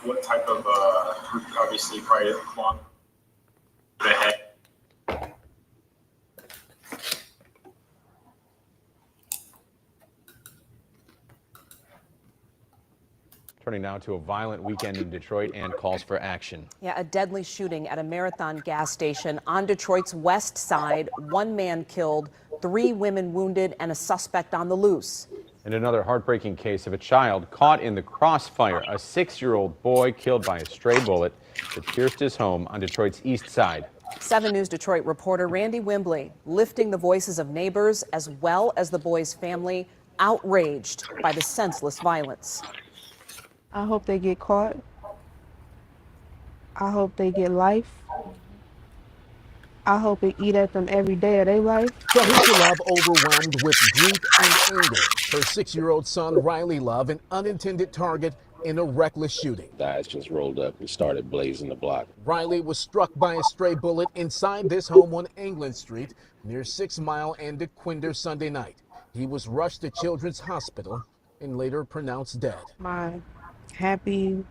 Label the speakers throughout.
Speaker 1: what type of, obviously, probably long ahead.
Speaker 2: Turning now to a violent weekend in Detroit and calls for action.
Speaker 3: Yeah, a deadly shooting at a Marathon gas station on Detroit's west side. One man killed, 3 women wounded, and a suspect on the loose.
Speaker 2: And another heartbreaking case of a child caught in the crossfire. A 6-year-old boy killed by a stray bullet that pierced his home on Detroit's east side.
Speaker 3: 7 News Detroit reporter Randy Wimbley lifting the voices of neighbors as well as the boy's family, outraged by the senseless violence.
Speaker 4: I hope they get caught. I hope they get life. I hope it eat at them every day of their life.
Speaker 5: Shahisha Love overwhelmed with grief and anger. Her 6-year-old son, Riley Love, an unintended target in a reckless shooting.
Speaker 6: Guys just rolled up and started blazing the block.
Speaker 5: Riley was struck by a stray bullet inside this home on England Street near 6 Mile and DeQuinder Sunday night. He was rushed to Children's Hospital and later pronounced dead.
Speaker 4: My happy,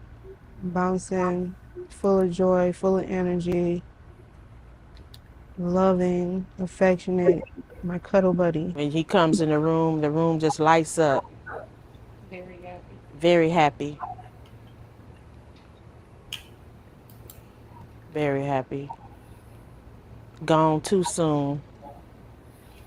Speaker 4: bouncing, full of joy, full of energy, loving, affectionate, my cuddle buddy.
Speaker 7: When he comes in the room just lights up.
Speaker 4: Very happy.
Speaker 7: Very happy. Very happy. Gone too soon.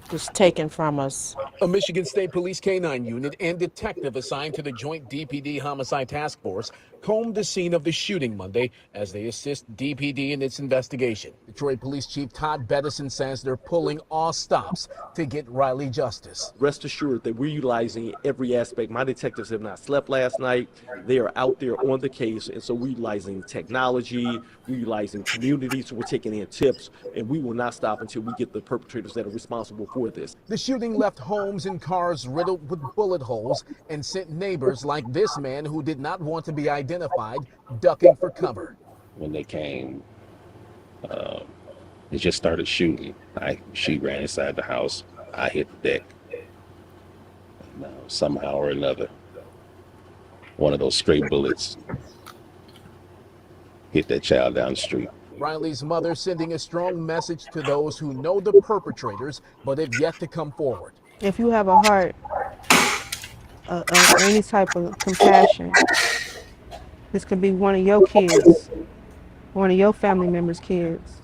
Speaker 7: Was taken from us.
Speaker 5: A Michigan State Police K-9 unit and detective assigned to the Joint DPD Homicide Task Force combed the scene of the shooting Monday as they assist DPD in its investigation. Detroit Police Chief Todd Bettison says they're pulling all stops to get Riley justice.
Speaker 8: Rest assured that we're utilizing every aspect. My detectives have not slept last night. They are out there on the case, and so we're utilizing technology, we're utilizing community, so we're taking in tips, and we will not stop until we get the perpetrators that are responsible for this.
Speaker 5: The shooting left homes and cars riddled with bullet holes and sent neighbors like this man who did not want to be identified ducking for cover.
Speaker 6: When they came, they just started shooting. She ran inside the house. I hit the deck. And, somehow or another, one of those stray bullets hit that child down the street.
Speaker 5: Riley's mother sending a strong message to those who know the perpetrators but have yet to come forward.
Speaker 4: If you have a heart of any type of compassion, this could be one of your kids, one of your family members' kids.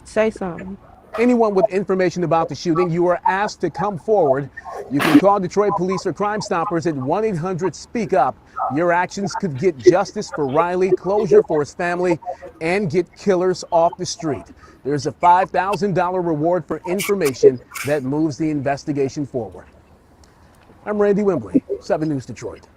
Speaker 4: Say something.
Speaker 5: Anyone with information about the shooting, you are asked to come forward. You can call Detroit Police or Crime Stoppers at 1-800-SPEAK-UP. Your actions could get justice for Riley, closure for his family, and get killers off the street. There's a $5,000 reward for information that moves the investigation forward. I'm Randy Wimbley, 7 News Detroit.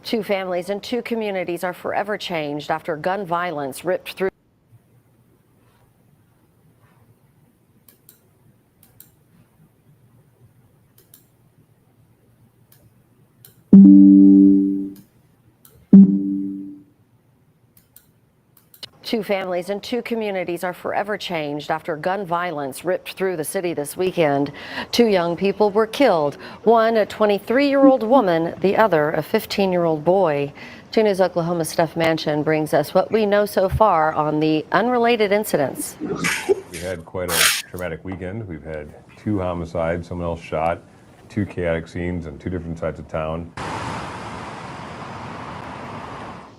Speaker 9: Two families and two communities are forever changed after gun violence ripped through. Two families and two communities are forever changed after gun violence ripped through the city this weekend. Two young people were killed, one a 23-year-old woman, the other a 15-year-old boy. 2 News Oklahoma's Steph Manchin brings us what we know so far on the unrelated incidents.
Speaker 10: We had quite a traumatic weekend. We've had 2 homicides, someone else shot, 2 chaotic scenes on 2 different sides of town.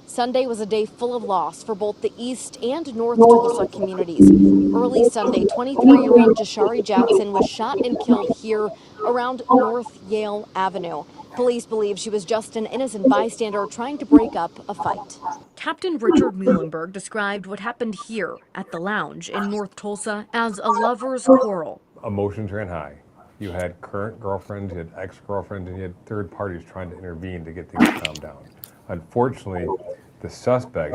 Speaker 11: Sunday was a day full of loss for both the East and North Tulsa communities. Early Sunday, 23-year-old Jashari Jackson was shot and killed here around North Yale Avenue. Police believe she was just an innocent bystander trying to break up a fight. Captain Richard Muhlenberg described what happened here at the lounge in North Tulsa as a lover's quarrel.
Speaker 10: Emotions ran high. You had current girlfriends, you had ex-girlfriends, and you had third parties trying to intervene to get things calmed down. Unfortunately, the suspect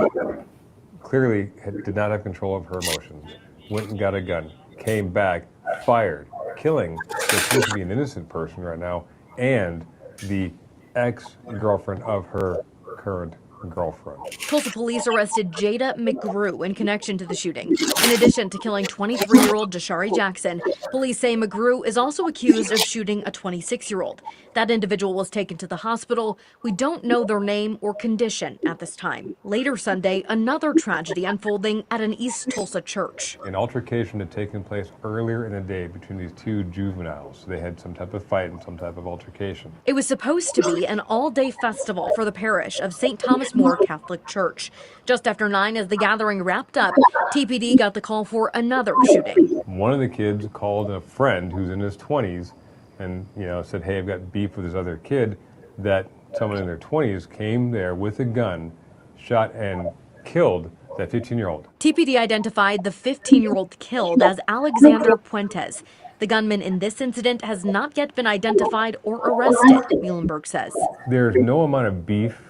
Speaker 10: clearly did not have control of her emotions, went and got a gun, came back, fired, killing what seems to be an innocent person right now, and the ex-girlfriend of her current girlfriend.
Speaker 11: Tulsa police arrested Jada McGrew in connection to the shooting. In addition to killing 23-year-old Jashari Jackson, police say McGrew is also accused of shooting a 26-year-old. That individual was taken to the hospital. We don't know their name or condition at this time. Later Sunday, another tragedy unfolding at an East Tulsa church.
Speaker 10: An altercation had taken place earlier in the day between these 2 juveniles. They had some type of fight and some type of altercation.
Speaker 11: It was supposed to be an all-day festival for the parish of St. Thomas More Catholic Church. Just after 9, as the gathering wrapped up, TPD got the call for another shooting.
Speaker 10: One of the kids called a friend who's in his 20s and, said, hey, I've got beef with this other kid. That someone in their 20s came there with a gun, shot and killed that 15-year-old.
Speaker 11: TPD identified the 15-year-old killed as Alexander Puentes. The gunman in this incident has not yet been identified or arrested, Muhlenberg says.
Speaker 10: There's no amount of beef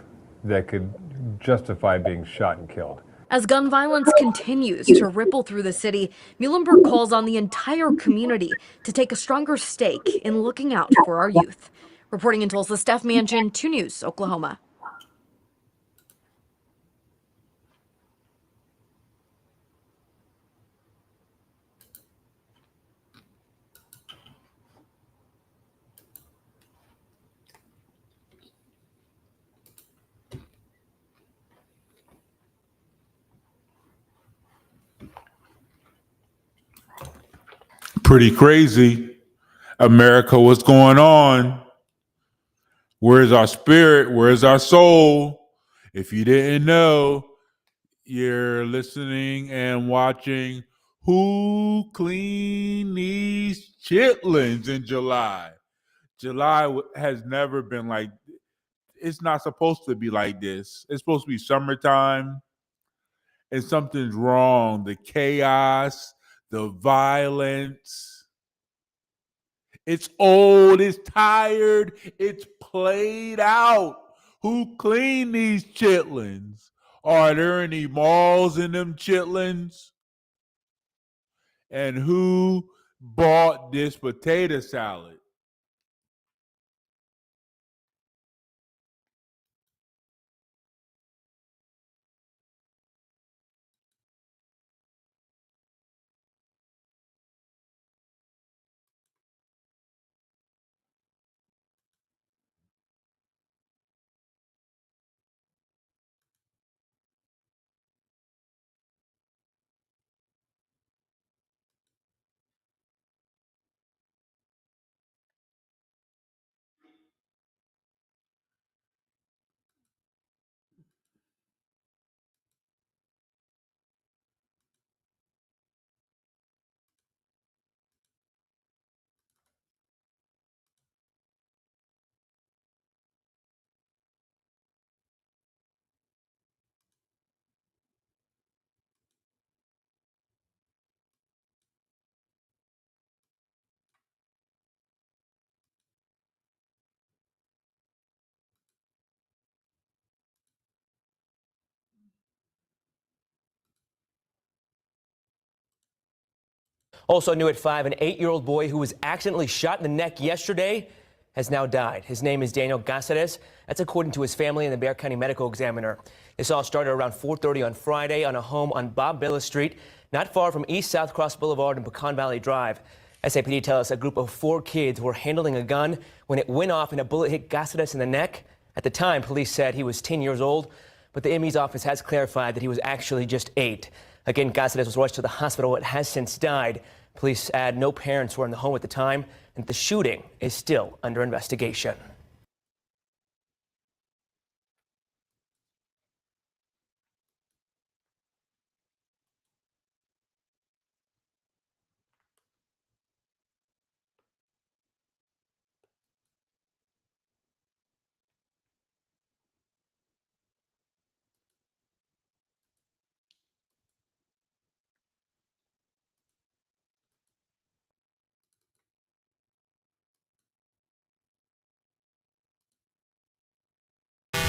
Speaker 10: that could justify being shot and killed.
Speaker 11: As gun violence continues to ripple through the city, Muhlenberg calls on the entire community to take a stronger stake in looking out for our youth. Reporting in Tulsa, Steph Manchin, 2 News, Oklahoma.
Speaker 12: Pretty crazy. America, what's going on? Where's our spirit? Where's our soul? If you didn't know, you're listening and watching Who Cleaned These Chitlins in July. July has never been like, it's not supposed to be like this. It's supposed to be summertime and something's wrong. The chaos, the violence. It's old, it's tired, it's played out. Who cleaned these chitlins? Are there any malls in them chitlins? And who bought this potato salad?
Speaker 13: Also new at 5, an 8-year-old boy who was accidentally shot in the neck yesterday has now died. His name is Daniel Cáceres. That's according to his family and the Bexar County Medical Examiner. This all started around 4:30 on Friday on a home on Bob Billis Street, not far from East South Cross Boulevard and Pecan Valley Drive. SAPD tells us a group of 4 kids were handling a gun when it went off and a bullet hit Cáceres in the neck. At the time, police said he was 10 years old, but the ME's office has clarified that he was actually just 8. Again, Cáceres was rushed to the hospital but has since died. Police add no parents were in the home at the time, and the shooting is still under investigation.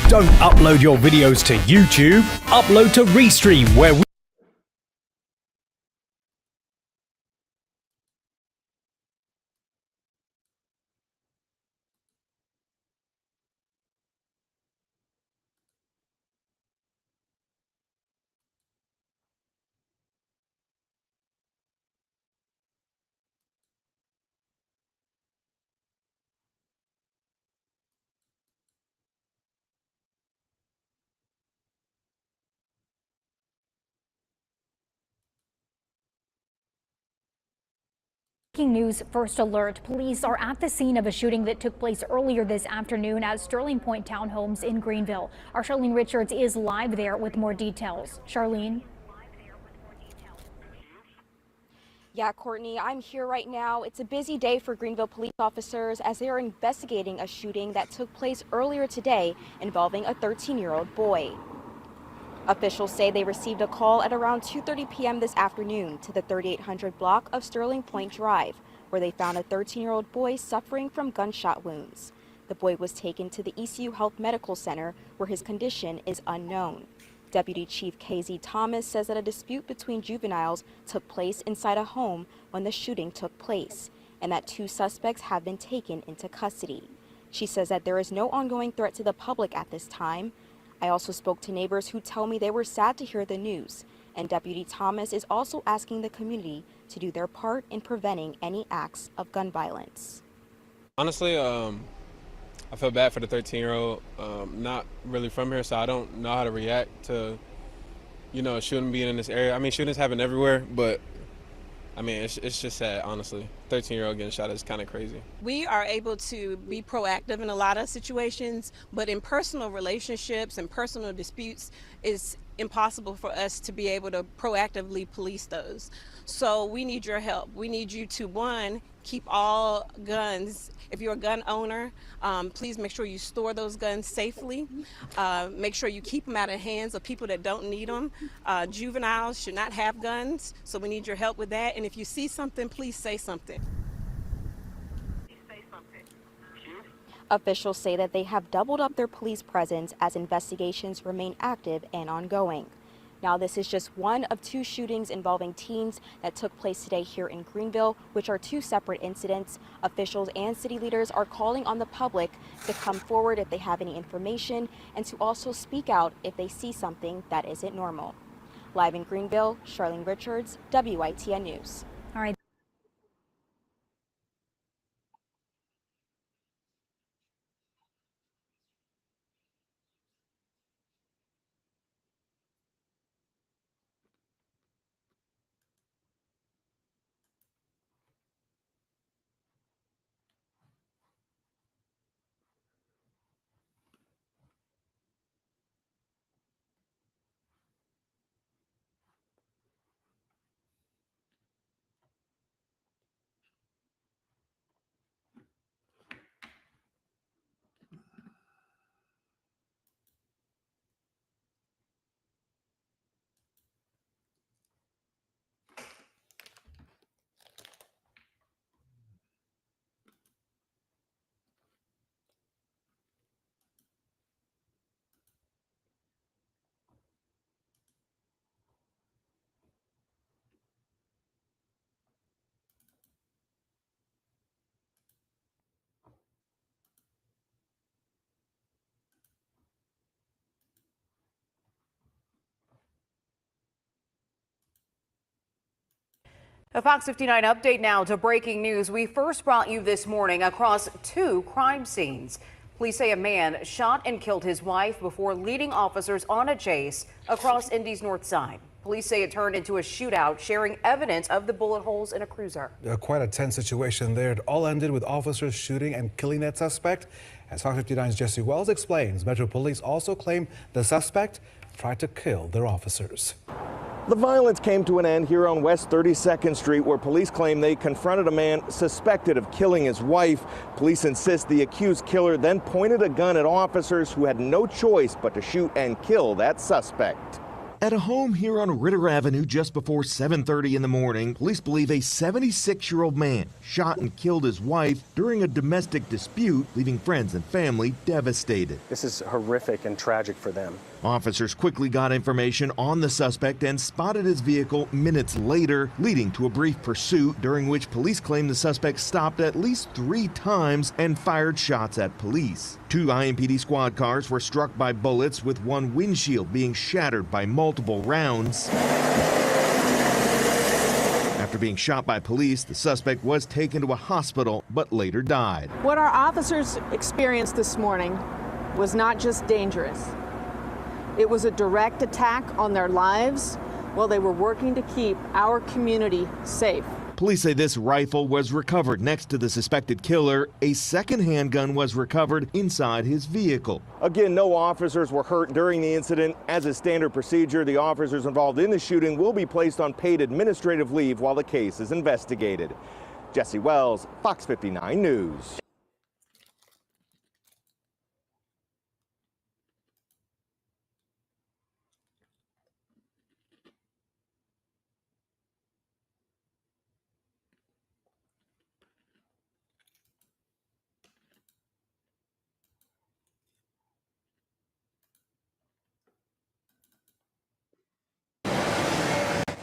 Speaker 14: Don't upload your videos to YouTube, upload to Restream, where we
Speaker 15: Breaking news, first alert. Police are at the scene of a shooting that took place earlier this afternoon at Sterling Point Townhomes in Greenville. Our Charlene Richards is live there with more details. Charlene?
Speaker 16: Yeah, Courtney, I'm here right now. It's a busy day for Greenville police officers as they are investigating a shooting that took place earlier today involving a 13-year-old boy. Officials say they received a call at around 2:30 p.m. this afternoon to the 3800 block of Sterling Point Drive, where they found a 13-year-old boy suffering from gunshot wounds. The boy was taken to the ECU Health Medical Center, where his condition is unknown. Deputy Chief KZ Thomas says that a dispute between juveniles took place inside a home when the shooting took place, and that 2 suspects have been taken into custody. She says that there is no ongoing threat to the public at this time. I also spoke to neighbors who tell me they were sad to hear the news, and Deputy Thomas is also asking the community to do their part in preventing any acts of gun violence.
Speaker 17: Honestly, I feel bad for the 13-year-old. Not really from here, so I don't know how to react to, shooting being in this area. I mean, shootings happen everywhere, but I mean, it's just sad, honestly. 13-year-old getting shot is kind of crazy.
Speaker 18: We are able to be proactive in a lot of situations, but in personal relationships and personal disputes, it's impossible for us to be able to proactively police those. So we need your help. We need you to, 1, keep all guns. If you're a gun owner, please make sure you store those guns safely. Make sure you keep them out of hands of people that don't need them. Juveniles should not have guns, so we need your help with that. And if you see something, please say something.
Speaker 16: Officials say that they have doubled up their police presence as investigations remain active and ongoing. Now, this is just one of 2 shootings involving teens that took place today here in Greenville, which are 2 separate incidents. Officials and city leaders are calling on the public to come forward if they have any information and to also speak out if they see something that isn't normal. Live in Greenville, Charlene Richards, WITN News.
Speaker 15: All right.
Speaker 3: A Fox 59 update now to breaking news. We first brought you this morning across 2 crime scenes. Police say a man shot and killed his wife before leading officers on a chase across Indy's north side. Police say it turned into a shootout, sharing evidence of the bullet holes in a cruiser.
Speaker 19: Quite a tense situation there. It all ended with officers shooting and killing that suspect. As Fox 59's Jesse Wells explains, Metro Police also claim the suspect tried to kill their officers.
Speaker 20: The violence came to an end here on West 32nd Street, where police claim they confronted a man suspected of killing his wife. Police insist the accused killer then pointed a gun at officers who had no choice but to shoot and kill that suspect. At a home here on Ritter Avenue just before 7:30 in the morning, police believe a 76-year-old man shot and killed his wife during a domestic dispute, leaving friends and family devastated.
Speaker 21: This is horrific and tragic for them.
Speaker 20: Officers quickly got information on the suspect and spotted his vehicle minutes later, leading to a brief pursuit during which police claim the suspect stopped at least 3 times and fired shots at police. 2 IMPD squad cars were struck by bullets, with one windshield being shattered by multiple rounds. After being shot by police, the suspect was taken to a hospital but later died.
Speaker 22: What our officers experienced this morning was not just dangerous. It was a direct attack on their lives while they were working to keep our community safe.
Speaker 20: Police say this rifle was recovered next to the suspected killer. A second handgun was recovered inside his vehicle. Again, no officers were hurt during the incident. As is standard procedure, the officers involved in the shooting will be placed on paid administrative leave while the case is investigated. Jesse Wells, Fox 59 News.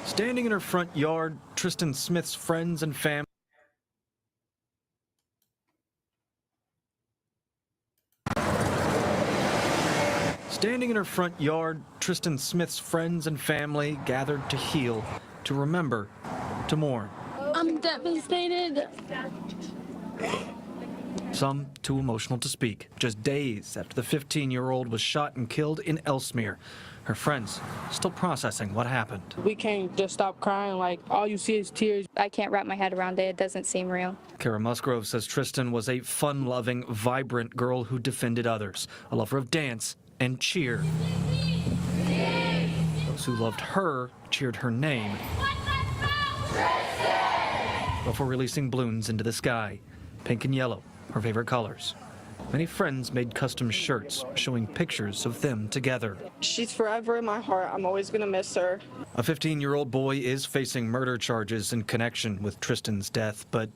Speaker 23: Standing in her front yard, Tristan Smith's friends and family. Standing in her front yard, Tristan Smith's friends and family gathered to heal, to remember, to mourn.
Speaker 24: I'm devastated.
Speaker 23: Some too emotional to speak, just days after the 15-year-old was shot and killed in Ellesmere. Her friends still processing what happened.
Speaker 24: We can't just stop crying, like all you see is tears. I can't wrap my head around it. It doesn't seem real.
Speaker 23: Kara Musgrove says Tristan was a fun-loving, vibrant girl who defended others, a lover of dance and cheer. Those who loved her cheered her name before releasing balloons into the sky, pink and yellow, her favorite colors. Many friends made custom shirts showing pictures of them together.
Speaker 24: She's forever in my heart. I'm always gonna miss her.
Speaker 23: A 15-year-old boy is facing murder charges in connection with Tristan's death, but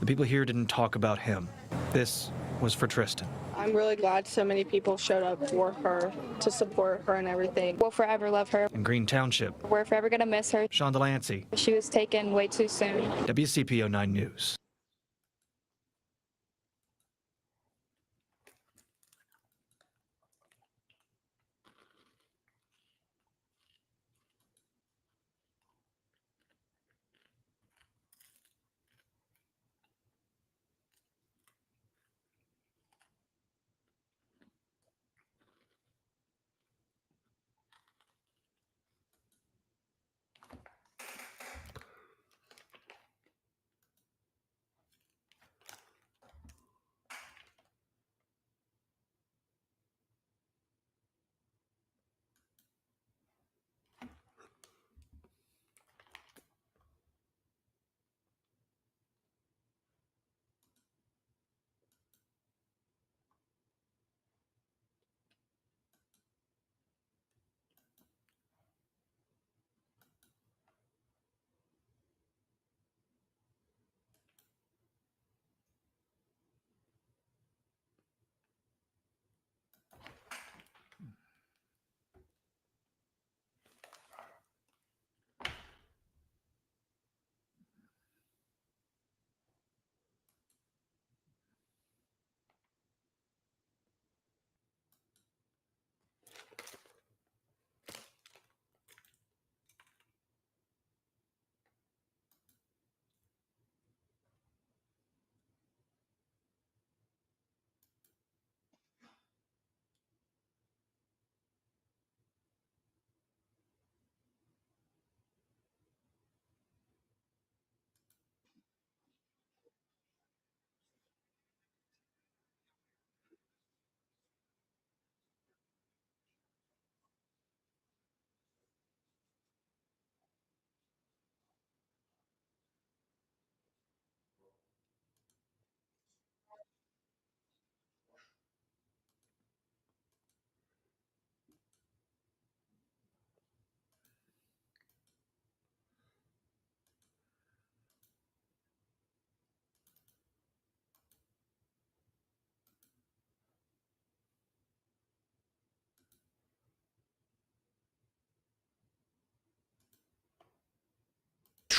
Speaker 23: the people here didn't talk about him. This was for Tristan.
Speaker 24: I'm really glad so many people showed up for her, to support her and everything. We'll forever love her.
Speaker 23: In Green Township,
Speaker 24: We're forever gonna miss her.
Speaker 23: Sean Delancey,
Speaker 24: She was taken way too soon.
Speaker 23: WCPO 9 News.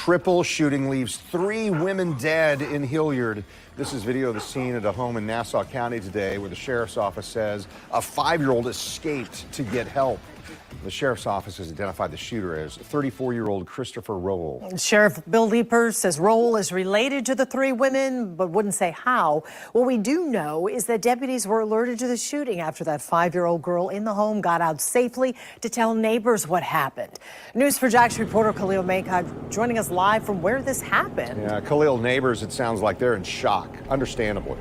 Speaker 1: triple shooting leaves 3 women dead in Hilliard. This is video of the scene at a home in Nassau County today where the sheriff's office says a 5-year-old escaped to get help. The sheriff's office has identified the shooter as 34-year-old Christopher Rowell.
Speaker 2: Sheriff Bill Leeper says Rowell is related to the 3 women, but wouldn't say how. What we do know is that deputies were alerted to the shooting after that 5-year-old girl in the home got out safely to tell neighbors what happened. News4JAX reporter Khalil Maykai joining us live from where this happened.
Speaker 1: Yeah, Khalil, neighbors, it sounds like they're in shock, understandably.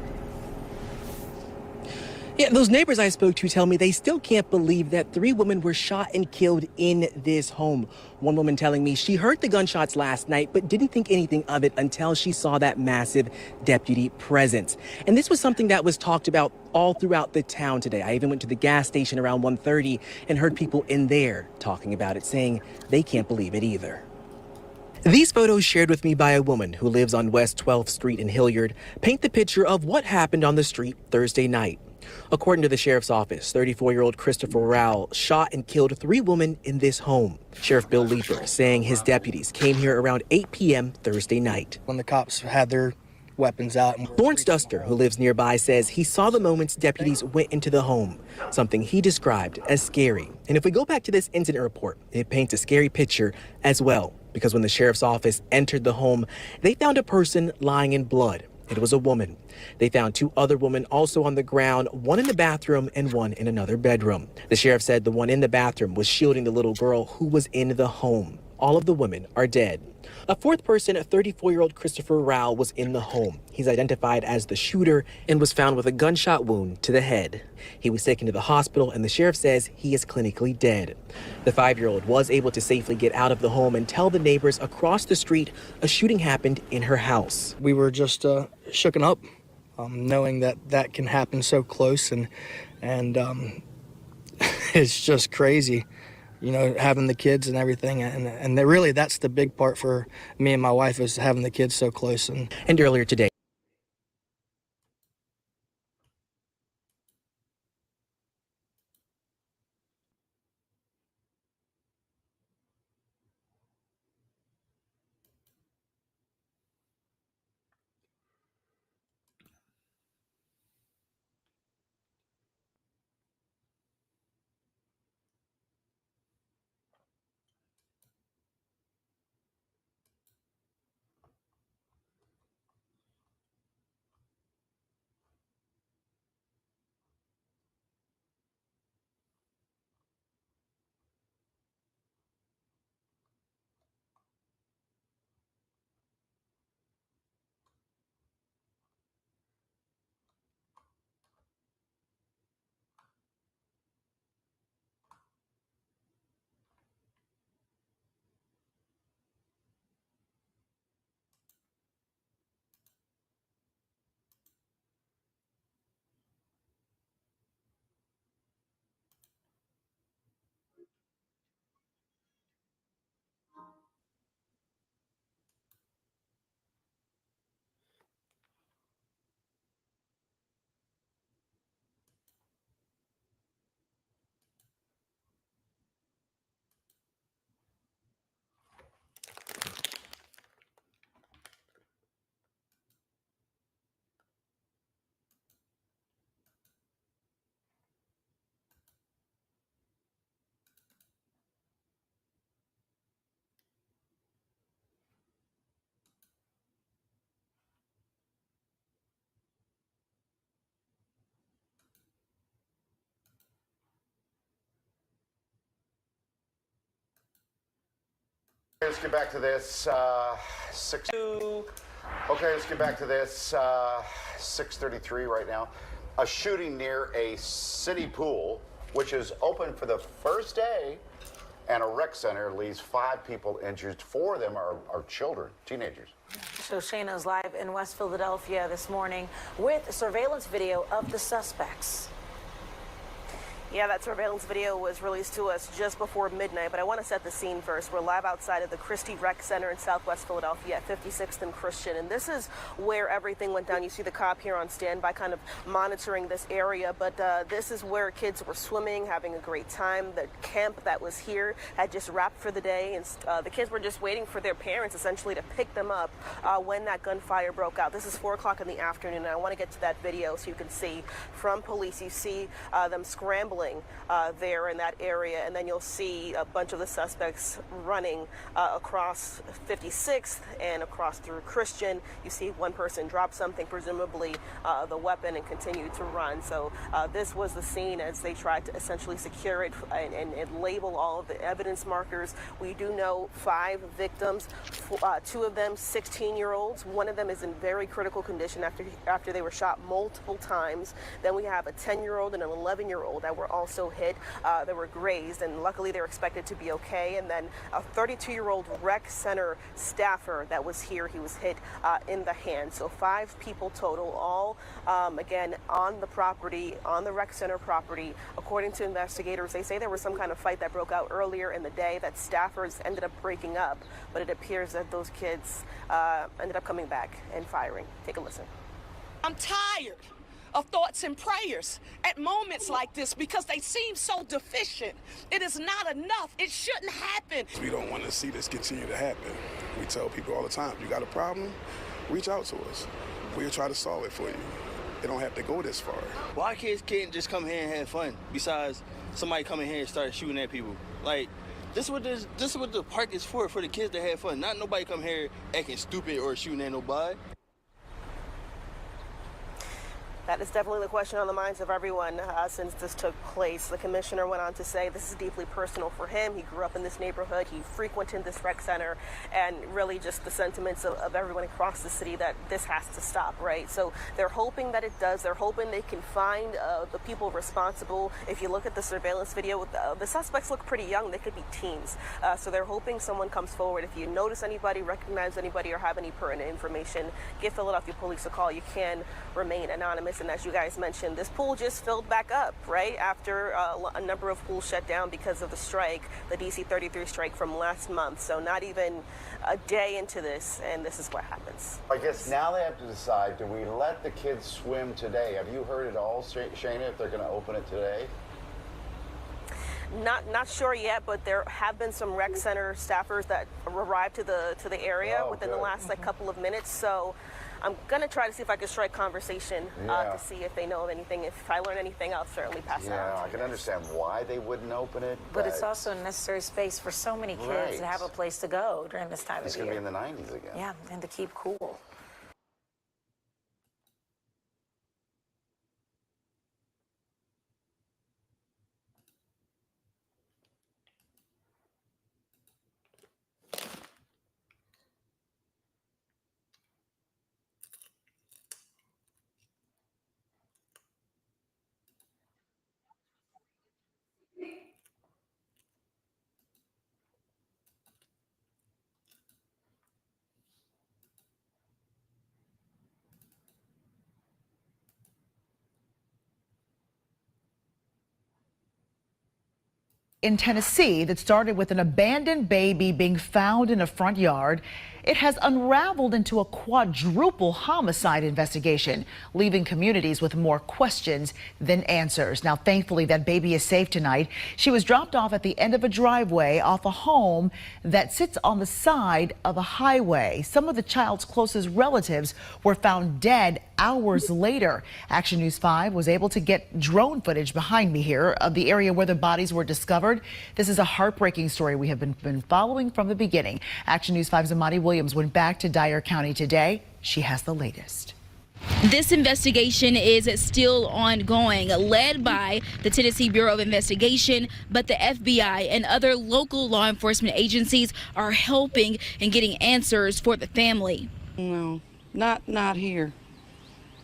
Speaker 7: Yeah, those neighbors I spoke to tell me they still can't believe that 3 women were shot and killed in this home. One woman telling me she heard the gunshots last night, but didn't think anything of it until she saw that massive deputy presence. And this was something that was talked about all throughout the town today. I even went to the gas station around 1:30 and heard people in there talking about it, saying they can't believe it either. These photos shared with me by a woman who lives on West 12th Street in Hilliard paint the picture of what happened on the street Thursday night. According to the sheriff's office, 34-year-old Christopher Rowell shot and killed 3 women in this home. Sheriff Bill Leeper saying his deputies came here around 8 p.m. Thursday night.
Speaker 8: When the cops had their weapons out.
Speaker 7: Lawrence Duster, who lives nearby, says he saw the moments deputies went into the home, something he described as scary. And if we go back to this incident report, it paints a scary picture as well, because when the sheriff's office entered the home, they found a person lying in blood. It was a woman. They found 2 other women also on the ground, one in the bathroom and one in another bedroom. The sheriff said the one in the bathroom was shielding the little girl who was in the home. All of the women are dead. A 4th person, a 34-year-old Christopher Rowell, was in the home. He's identified as the shooter and was found with a gunshot wound to the head. He was taken to the hospital, and the sheriff says he is clinically dead. The 5-year-old was able to safely get out of the home and tell the neighbors across the street a shooting happened in her house.
Speaker 8: We were just shooken up, knowing that can happen so close, and it's just crazy. You know, having the kids and everything, and really that's the big part for me and my wife, is having the kids so close.
Speaker 7: And earlier today,
Speaker 25: Let's get back to this. Okay, let's get back to this. 6:33 right now. A shooting near a city pool, which is open for the first day, and a rec center leaves 5 people injured. 4 of them are children, teenagers.
Speaker 26: So Shayna's live in West Philadelphia this morning with surveillance video of the suspects.
Speaker 4: Yeah, that surveillance video was released to us just before midnight, but I want to set the scene first. We're live outside of the Christie Rec Center in Southwest Philadelphia at 56th and Christian, and this is where everything went down. You see the cop here on standby kind of monitoring this area, but this is where kids were swimming, having a great time. The camp that was here had just wrapped for the day, and the kids were just waiting for their parents essentially to pick them up when that gunfire broke out. This is 4 o'clock in the afternoon, and I want to get to that video so you can see from police. You see them scrambling there in that area, and then you'll see a bunch of the suspects running across 56th and across through Christian. You see one person drop something, presumably the weapon, and continue to run. So this was the scene as they tried to essentially secure it and label all of the evidence markers. We do know 5 victims, 2 of them 16-year-olds. One of them is in very critical condition after they were shot multiple times. Then we have a 10-year-old and an 11-year-old that were also hit. They were grazed, and luckily they're expected to be okay. And then a 32-year-old rec center staffer that was here, he was hit in the hand. So 5 people total, all again on the property, on the rec center property. According to investigators, they say there was some kind of fight that broke out earlier in the day that staffers ended up breaking up, but it appears that those kids ended up coming back and firing. Take a listen.
Speaker 5: I'm tired of thoughts and prayers at moments like this because they seem so deficient. It is not enough. It shouldn't happen.
Speaker 6: We don't want to see this continue to happen. We tell people all the time, you got a problem, reach out to us. We'll try to solve it for you. It don't have to go this far.
Speaker 9: Why kids can't just come here and have fun besides somebody coming here and start shooting at people? Like, this is what the park is for the kids to have fun. Not nobody come here acting stupid or shooting at nobody.
Speaker 4: That is definitely the question on the minds of everyone since this took place. The commissioner went on to say this is deeply personal for him. He grew up in this neighborhood. He frequented this rec center, and really just the sentiments of everyone across the city that this has to stop, right? So they're hoping that it does. They're hoping they can find the people responsible. If you look at the surveillance video, the suspects look pretty young. They could be teens. So they're hoping someone comes forward. If you notice anybody, recognize anybody, or have any pertinent information, give Philadelphia Police a call. You can remain anonymous. And as you guys mentioned, this pool just filled back up, right, after a number of pools shut down because of the strike, the DC 33 strike from last month. So not even a day into this, and this is what happens.
Speaker 25: I guess now they have to decide, do we let the kids swim today? Have you heard at all, Shayna, if they're going to open it today?
Speaker 4: Not sure yet, but there have been some rec center staffers that arrived to the area within the last couple of minutes. So I'm going to try to see if I can strike conversation to see if they know of anything. If I learn anything, I'll certainly pass it on.
Speaker 25: Yeah, I can understand why they wouldn't open it.
Speaker 26: But it's also a necessary space for so many kids to have a place to go during this time of year.
Speaker 25: It's going to be in the 90s again.
Speaker 26: Yeah, and to keep cool.
Speaker 10: In Tennessee that started with an abandoned baby being found in a front yard. It has unraveled into a quadruple homicide investigation, leaving communities with more questions than answers. Now, thankfully, that baby is safe tonight. She was dropped off at the end of a driveway off a home that sits on the side of a highway. Some of the child's closest relatives were found dead hours later. Action News 5 was able to get drone footage behind me here of the area where the bodies were discovered. This is a heartbreaking story we have been following from the beginning. Action News 5's Amani Williams went back to Dyer County today. She has the latest.
Speaker 11: This investigation is still ongoing, led by the Tennessee Bureau of Investigation, but the FBI and other local law enforcement agencies are helping and getting answers for the family.
Speaker 27: No, not here.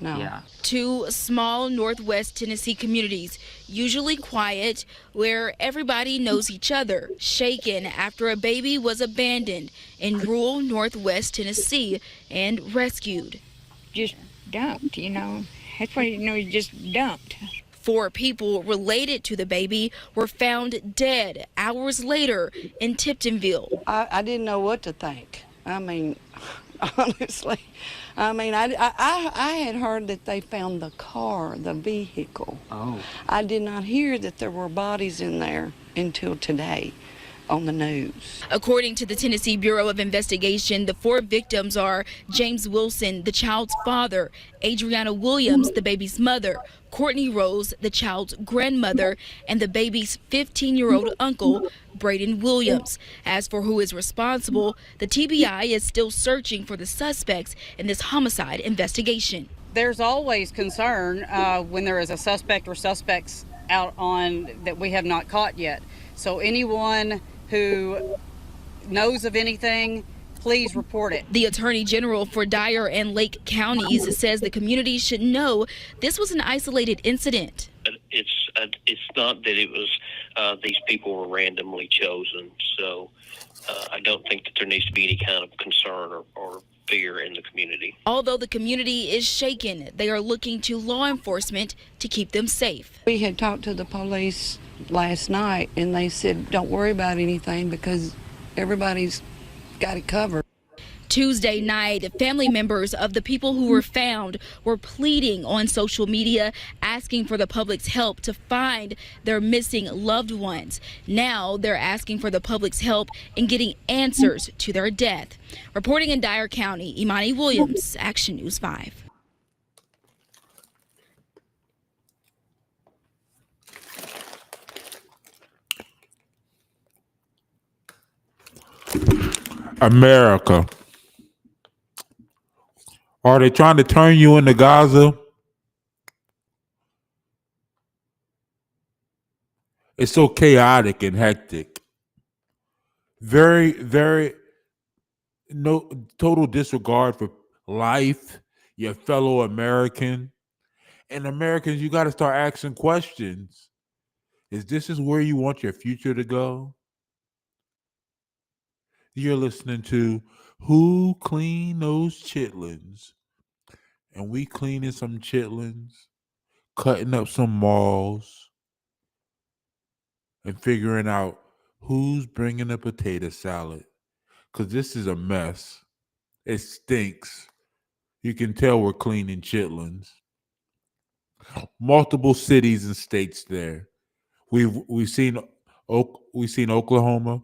Speaker 27: No. Yeah.
Speaker 11: 2 small Northwest Tennessee communities, usually quiet, where everybody knows each other, shaken after a baby was abandoned in rural Northwest Tennessee and rescued.
Speaker 27: Just dumped, you know. That's what you know, just dumped.
Speaker 11: 4 people related to the baby were found dead hours later in Tiptonville.
Speaker 27: I didn't know what to think. I mean, honestly, I had heard that they found the car, the vehicle.
Speaker 12: Oh.
Speaker 27: I did not hear that there were bodies in there until today on the news.
Speaker 11: According to the Tennessee Bureau of Investigation, the 4 victims are James Wilson, the child's father, Adriana Williams, the baby's mother, Courtney Rose, the child's grandmother, and the baby's 15-year-old uncle, Braden Williams. As for who is responsible, the TBI is still searching for the suspects in this homicide investigation.
Speaker 13: There's always concern when there is a suspect or suspects out on that we have not caught yet. So anyone who knows of anything, please report it.
Speaker 11: The Attorney General for Dyer and Lake counties says the community should know this was an isolated incident.
Speaker 14: It's not that it was these people were randomly chosen. So I don't think that there needs to be any kind of concern or fear in the community.
Speaker 11: Although the community is shaken, they are looking to law enforcement to keep them safe.
Speaker 27: We had talked to the police last night and they said don't worry about anything because everybody's got it covered.
Speaker 11: Tuesday night, family members of the people who were found were pleading on social media, asking for the public's help to find their missing loved ones. Now they're asking for the public's help in getting answers to their death. Reporting in Dyer County, Imani Williams, Action News 5.
Speaker 15: America. Are they trying to turn you into Gaza? It's so chaotic and hectic. Very, very no total disregard for life, your fellow American. And Americans, you got to start asking questions. Is this where you want your future to go? You're listening to Who Clean Those Chitlins? And we cleaning some chitlins, cutting up some malls, and figuring out who's bringing a potato salad. Because this is a mess. It stinks. You can tell we're cleaning chitlins. Multiple cities and states there. We've seen Oklahoma,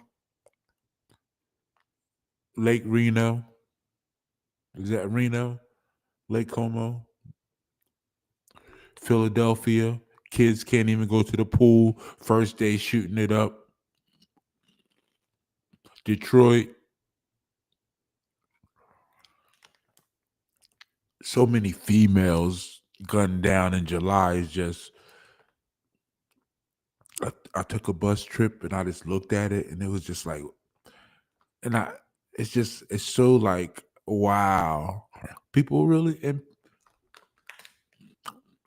Speaker 15: Lake Reno. Is that Reno? Lake Como? Philadelphia. Kids can't even go to the pool. First day shooting it up. Detroit. So many females gunned down in July is just. I took a bus trip and I just looked at it and it was just like, it's so like, wow. People really, and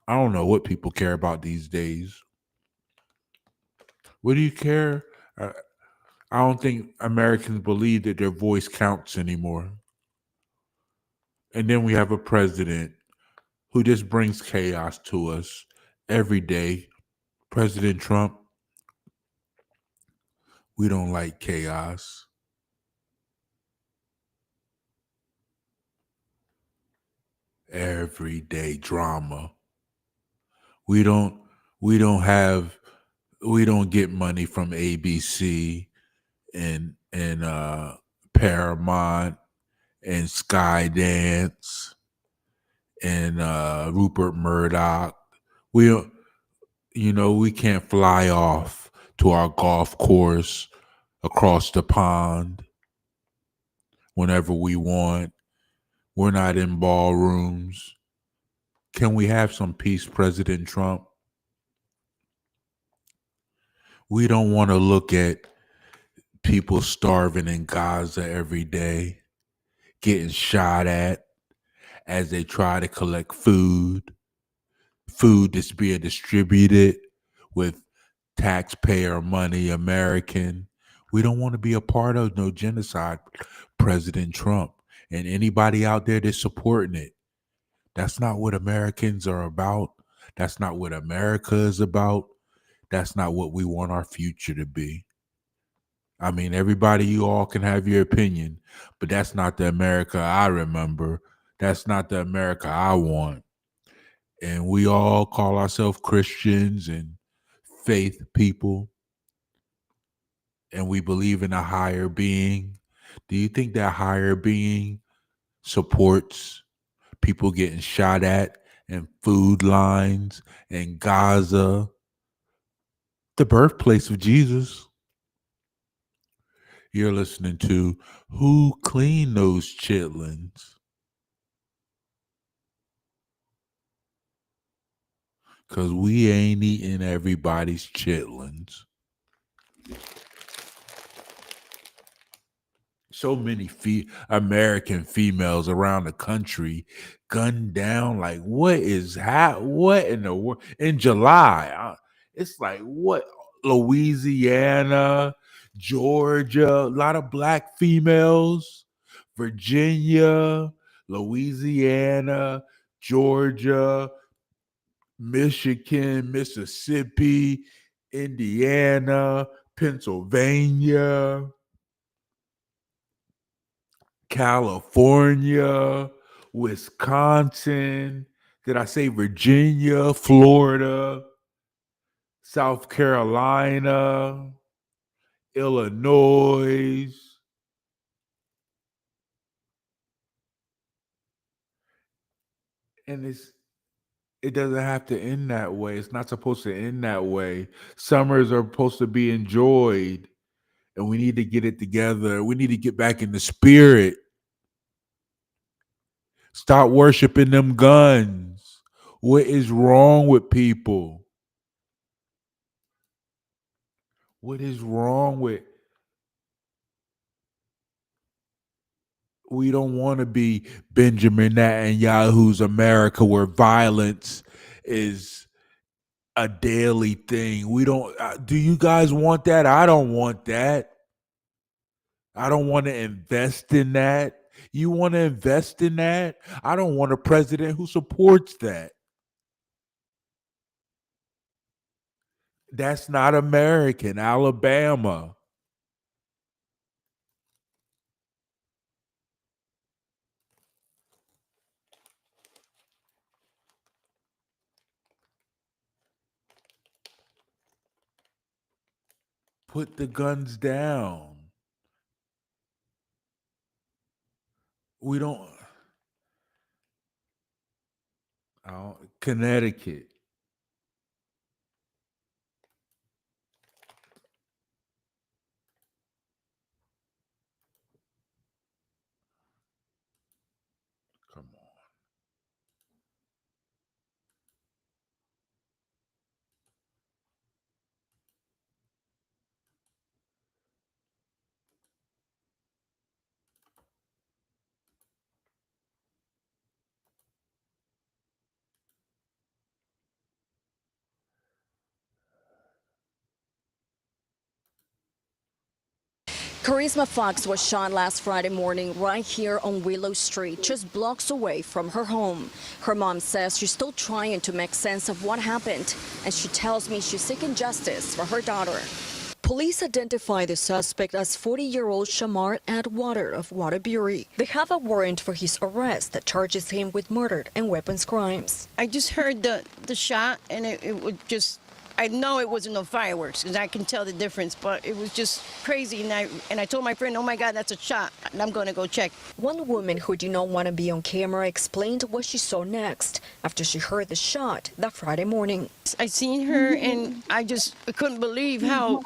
Speaker 15: I don't know what people care about these days. What do you care? I don't think Americans believe that their voice counts anymore. And then we have a president who just brings chaos to us every day. President Trump, we don't like chaos. Everyday drama. We don't get money from ABC and Paramount and Skydance and Rupert Murdoch. We can't fly off to our golf course across the pond whenever we want. We're not in ballrooms. Can we have some peace, President Trump? We don't want to look at people starving in Gaza every day, getting shot at as they try to collect food that's being distributed with taxpayer money, American. We don't want to be a part of no genocide, President Trump. And anybody out there that's supporting it, that's not what Americans are about. That's not what America is about. That's not what we want our future to be. I mean, everybody, you all can have your opinion, but that's not the America I remember. That's not the America I want. And we all call ourselves Christians and faith people, and we believe in a higher being. Do you think that higher being supports people getting shot at in food lines in Gaza, the birthplace of Jesus? You're listening to Who Cleaned Those Chitlins? Because we ain't eating everybody's chitlins. So many American females around the country gunned down. Like, what in the world? In July, it's like, what? Louisiana, Georgia, a lot of black females, Virginia, Louisiana, Georgia, Michigan, Mississippi, Indiana, Pennsylvania, California, Wisconsin. Did I say Virginia, Florida, South Carolina, Illinois? And it doesn't have to end that way. It's not supposed to end that way. Summers are supposed to be enjoyed, and we need to get it together. We need to get back in the spirit. Stop worshiping them guns. What is wrong with people? What is wrong with? We don't want to be Benjamin Netanyahu's America, where violence is a daily thing. We don't. Do you guys want that? I don't want that. I don't want to invest in that. You want to invest in that? I don't want a president who supports that. That's not American. Alabama. Put the guns down. We don't. Connecticut. Come on.
Speaker 3: Charisma Fox was shot last Friday morning right here on Willow Street, just blocks away from her home. Her mom says she's still trying to make sense of what happened, and she tells me she's seeking justice for her daughter. Police identify the suspect as 40-year-old Shamar Atwater of Waterbury. They have a warrant for his arrest that charges him with murder and weapons crimes.
Speaker 12: I just heard the shot, and it would just, I know it wasn't no fireworks, because I can tell the difference, but it was just crazy, and I told my friend, oh my God, that's a shot, and I'm going to go check.
Speaker 3: One woman who did not want to be on camera explained what she saw next after she heard the shot that Friday morning.
Speaker 12: I seen her, and I couldn't believe how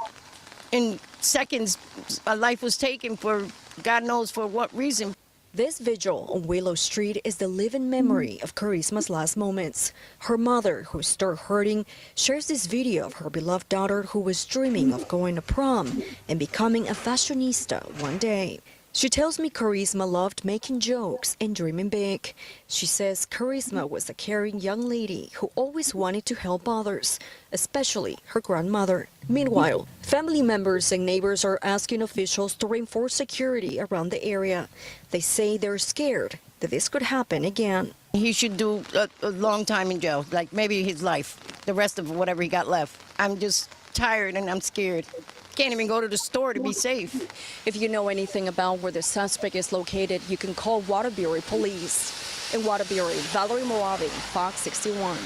Speaker 12: in seconds a life was taken for God knows for what reason.
Speaker 3: This vigil on Willow Street is the living memory of Charisma's last moments. Her mother, who's still hurting, shares this video of her beloved daughter who was dreaming of going to prom and becoming a fashionista one day. She tells me Charisma loved making jokes and dreaming big. She says Charisma was a caring young lady who always wanted to help others, especially her grandmother. Meanwhile, family members and neighbors are asking officials to reinforce security around the area. They say they're scared that this could happen again.
Speaker 12: He should do a long time in jail, like maybe his life, the rest of whatever he got left. I'm just tired and I'm scared. Can't even go to the store to be safe.
Speaker 3: If you know anything about where the suspect is located, you can call Waterbury Police. In Waterbury, Valerie Moavi, Fox 61.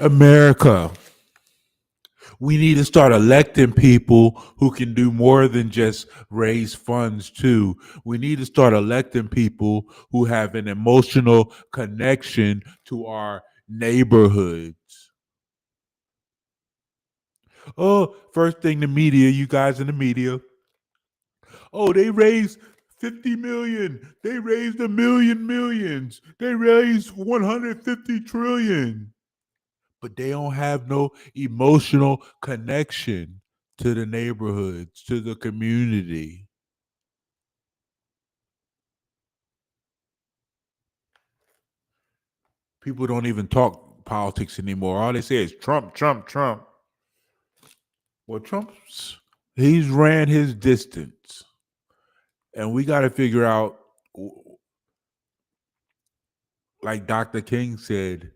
Speaker 15: America, we need to start electing people who can do more than just raise funds too. We need to start electing people who have an emotional connection to our neighborhoods. Oh, first thing the media, you guys in the media. Oh, they raised 50 million. They raised a million millions. They raised 150 trillion. But they don't have no emotional connection to the neighborhoods, to the community. People don't even talk politics anymore. All they say is Trump, Trump, Trump. Well, he's ran his distance. And we got to figure out, like Dr. King said,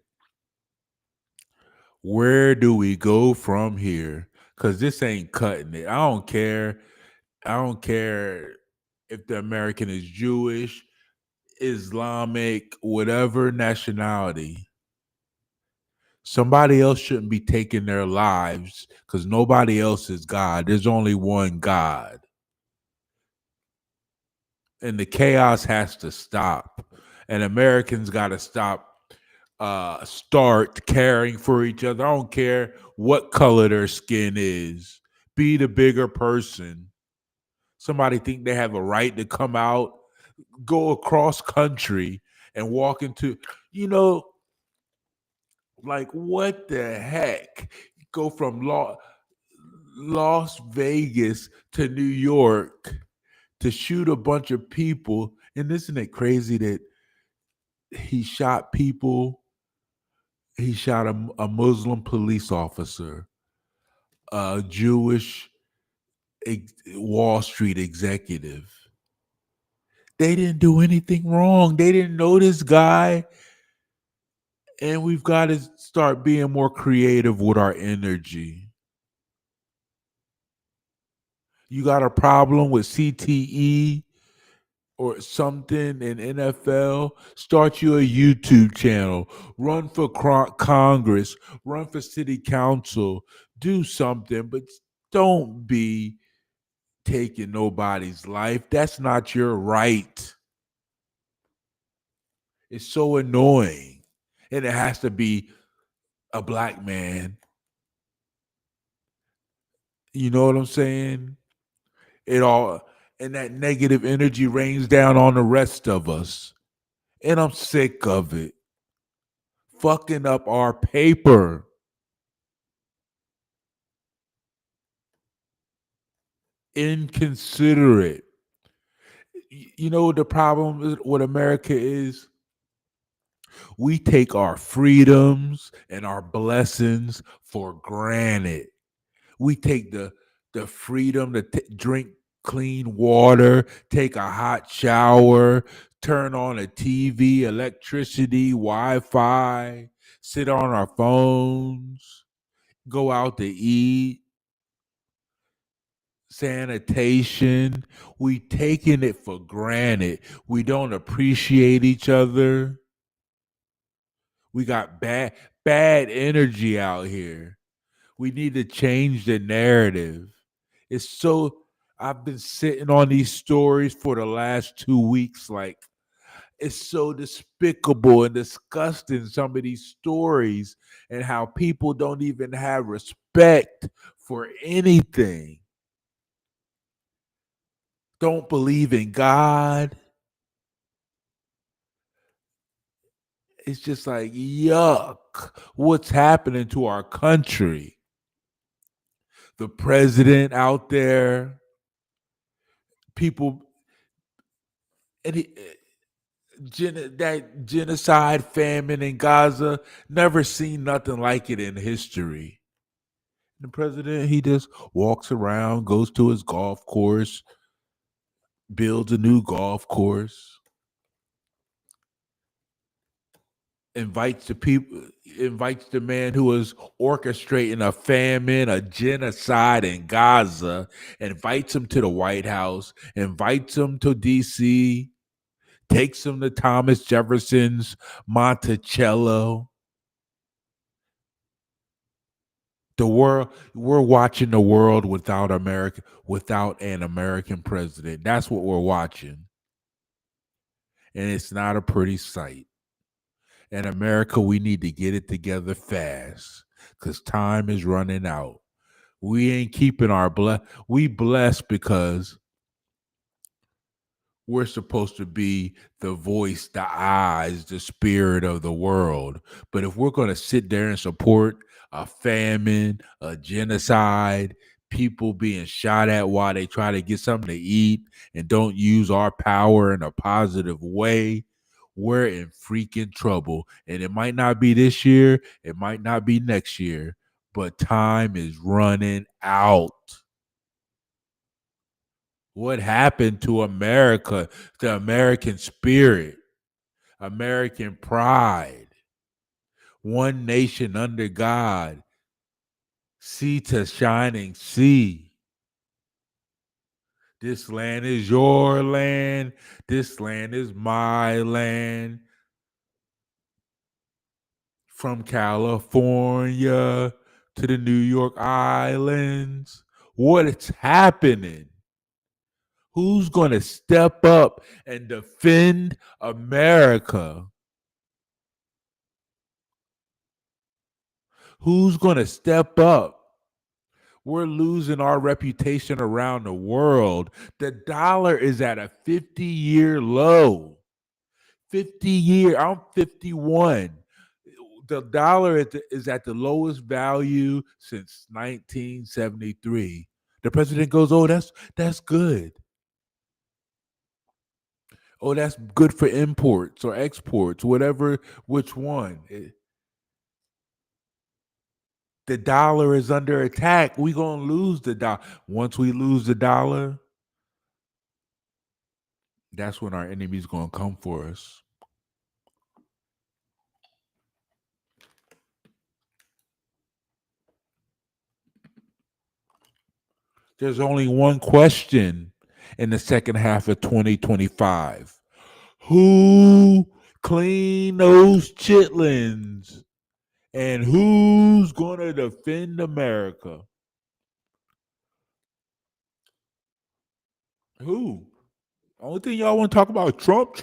Speaker 15: where do we go from here? Because this ain't cutting it. I don't care. I don't care if the American is Jewish, Islamic, whatever nationality. Somebody else shouldn't be taking their lives because nobody else is God. There's only one God. And the chaos has to stop. And Americans got to start caring for each other. I don't care what color their skin is. Be the bigger person. Somebody think they have a right to come out, go across country and walk into, like what the heck? Go from Las Vegas to New York to shoot a bunch of people. And isn't it crazy that he shot people? He shot a Muslim police officer, a Jewish Wall Street executive. They didn't do anything wrong. They didn't know this guy. And we've got to start being more creative with our energy. You got a problem with CTE or something in NFL, start you a YouTube channel, run for Congress, run for city council, do something, but don't be taking nobody's life. That's not your right. It's so annoying. And it has to be a black man. You know what I'm saying? It all, and that negative energy rains down on the rest of us. And I'm sick of it. Fucking up our paper. Inconsiderate. You know what the problem with America is? We take our freedoms and our blessings for granted. We take the freedom to drink clean water, take a hot shower, turn on a TV, electricity, Wi-Fi, sit on our phones, go out to eat, sanitation. We taking it for granted. We don't appreciate each other. We got bad energy out here. We need to change the narrative. It's so, I've been sitting on these stories for the last 2 weeks. Like, it's so despicable and disgusting, some of these stories, and how people don't even have respect for anything. Don't believe in God. It's just like, yuck, what's happening to our country? The president out there, people, and that genocide, famine in Gaza, never seen nothing like it in history. The president, he just walks around, goes to his golf course, builds a new golf course, invites the man who was orchestrating a famine, a genocide in Gaza, invites him to the White House, invites him to DC, takes him to Thomas Jefferson's Monticello. The world, we're watching the world without an American president. That's what we're watching. And it's not a pretty sight. In America, we need to get it together fast because time is running out. We ain't keeping our we blessed because we're supposed to be the voice, the eyes, the spirit of the world. But if we're going to sit there and support a famine, a genocide, people being shot at while they try to get something to eat and don't use our power in a positive way, we're in freaking trouble. And it might not be this year, it might not be next year, but time is running out. What happened to America, the American spirit, American pride? One nation under God, sea to shining sea. This land is your land. This land is my land. From California to the New York Islands. What is happening? Who's going to step up and defend America? Who's going to step up? We're losing our reputation around the world. The dollar is at a 50-year low. 50-year, I'm 51. The dollar is at the lowest value since 1973. The president goes, "Oh, that's good. Oh, that's good for imports or exports, whatever, which one." The dollar is under attack. We're going to lose the dollar. Once we lose the dollar, that's when our enemy's going to come for us. There's only one question in the second half of 2025. Who cleaned those chitlins? And who's going to defend America? Who? Only thing y'all want to talk about Trump.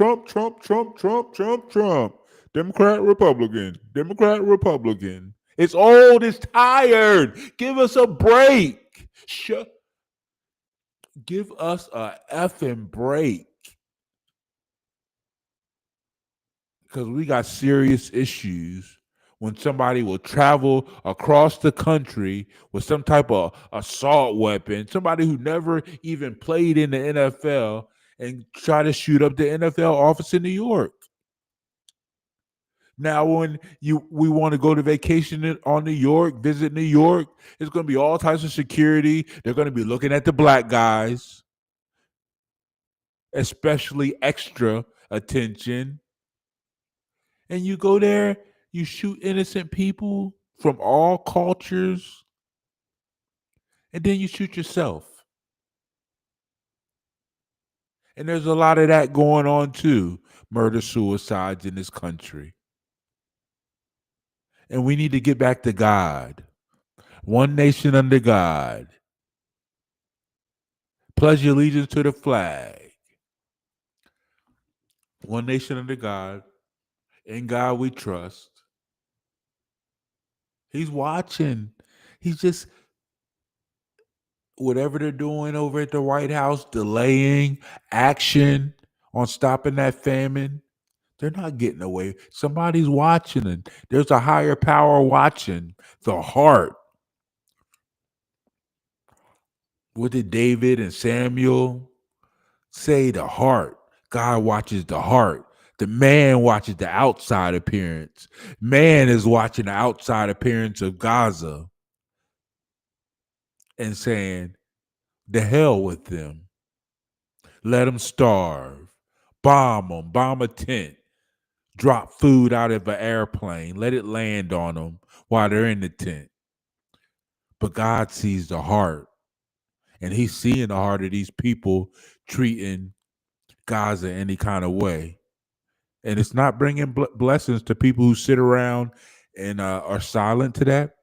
Speaker 15: Democrat, Republican. It's old, it's tired. Give us a break. Give us a effing break. Because we got serious issues when somebody will travel across the country with some type of assault weapon, somebody who never even played in the NFL, and try to shoot up the NFL office in New York. Now, when we want to go to vacation on New York, visit New York, it's going to be all types of security. They're going to be looking at the black guys, especially extra attention. And you go there, you shoot innocent people from all cultures, and then you shoot yourself. And there's a lot of that going on too, murder, suicides in this country. And we need to get back to God. One nation under God. Pledge your allegiance to the flag. One nation under God. In God we trust. He's watching. He's just, whatever they're doing over at the White House, delaying action on stopping that famine, they're not getting away. Somebody's watching, and there's a higher power watching. The heart. What did David and Samuel say? The heart. God watches the heart. The man watches the outside appearance. Man is watching the outside appearance of Gaza. and saying, the hell with them. Let them starve. Bomb them. Bomb a tent. Drop food out of an airplane. Let it land on them while they're in the tent. But God sees the heart. And he's seeing the heart of these people treating Gaza any kind of way. And it's not bringing blessings to people who sit around and are silent to that